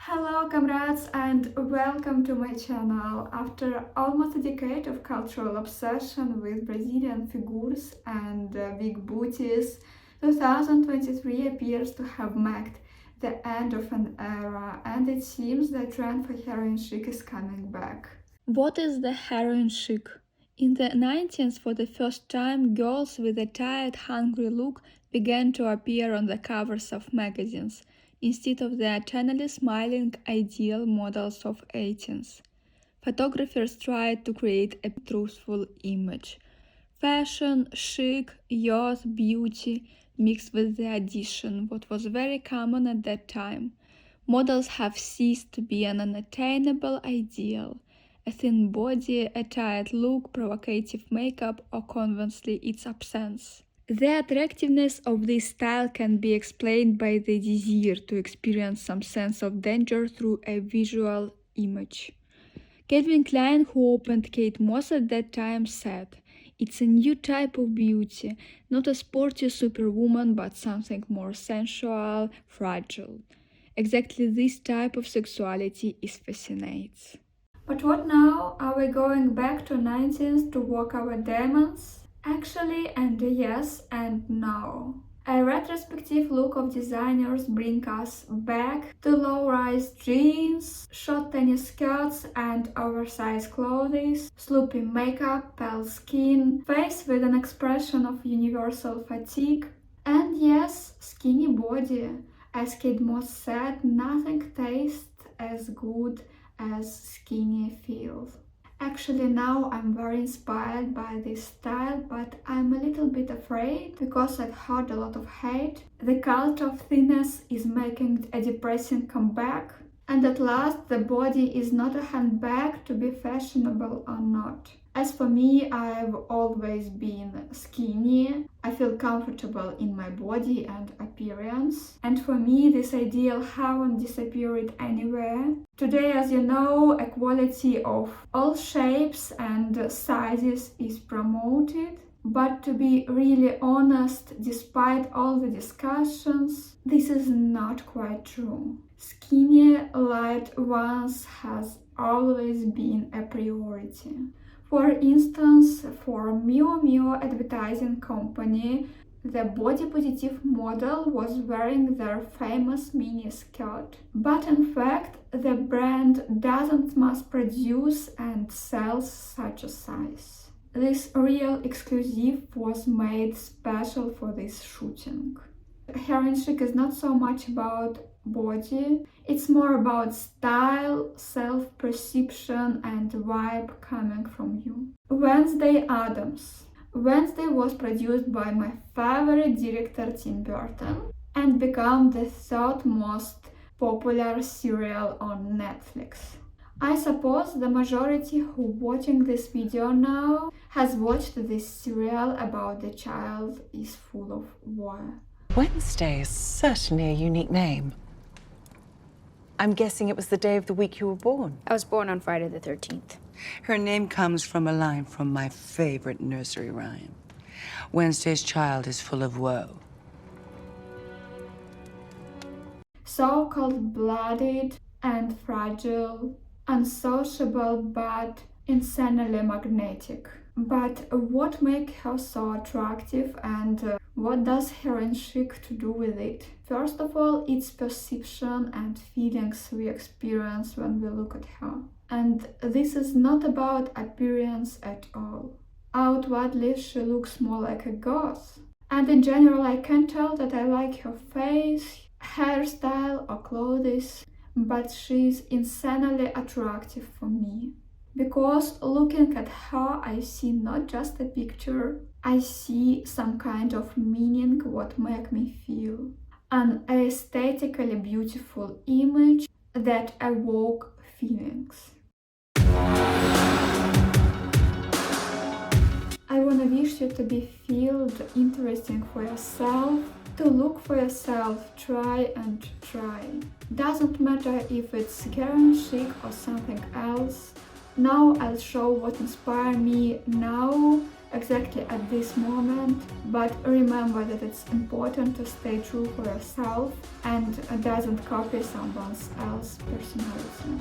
Hello comrades and welcome to my channel. After almost a decade of cultural obsession with Brazilian figures and big booties, 2023 appears to have marked the end of an era, and it seems the trend for heroin chic is coming back. What is the heroin chic? In the 90s, for the first time, girls with a tired, hungry look began to appear on the covers of magazines, instead of the eternally smiling ideal models of 18s. Photographers tried to create a truthful image. Fashion, chic, youth, beauty, mixed with the addition, what was very common at that time. Models have ceased to be an unattainable ideal. A thin body, a tired look, provocative makeup, or conversely its absence. The attractiveness of this style can be explained by the desire to experience some sense of danger through a visual image. Calvin Klein, who opened Kate Moss at that time, said, "It's a new type of beauty, not a sporty superwoman, but something more sensual, fragile. Exactly this type of sexuality is fascinates." But what now? Are we going back to 90s to walk our demons? Actually, and yes and no. A retrospective look of designers bring us back to low-rise jeans, short tennis skirts and oversized clothes, sloppy makeup, pale skin, face with an expression of universal fatigue, and yes, skinny body. As Kate Moss said, nothing tastes as good as skinny feels. Actually, now I'm very inspired by this style, but I'm a little bit afraid because I've heard a lot of hate. The cult of thinness is making a depressing comeback, and at last the body is not a handbag to be fashionable or not. As for me, I've always been skinny. I feel comfortable in my body and appearance. And for me, this ideal haven't disappeared anywhere. Today, as you know, equality of all shapes and sizes is promoted. But to be really honest, despite all the discussions, this is not quite true. Skinny, light ones has always been a priority. For instance, for Mio Mio advertising company, the body positive model was wearing their famous mini skirt. But in fact, the brand doesn't mass produce and sells such a size. This real exclusive was made special for this shooting. Heroin chic is not so much about body, it's more about style, self-perception and vibe coming from you. Wednesday Addams. Wednesday was produced by my favorite director Tim Burton and became the third most popular serial on Netflix. I suppose the majority who watching this video now has watched this serial about the child is full of war. Wednesday is certainly a unique name. I'm guessing it was the day of the week you were born. I was born on Friday the 13th. Her name comes from a line from my favorite nursery rhyme. Wednesday's child is full of woe. So cold-blooded and fragile, unsociable but insanely magnetic. But what makes her so attractive and what does heroin chic to do with it? First of all, it's perception and feelings we experience when we look at her. And this is not about appearance at all. Outwardly, she looks more like a goth. And in general, I can tell that I like her face, hairstyle or clothes, but she's insanely attractive for me. Because looking at her, I see not just a picture, I see some kind of meaning what make me feel. An aesthetically beautiful image that evoke feelings. I wanna wish you to be filled, interesting for yourself, to look for yourself, try and try. Doesn't matter if it's heroin chic or something else, Now I'll show what inspires me now, exactly at this moment, but remember that it's important to stay true for yourself and doesn't copy someone else's personality.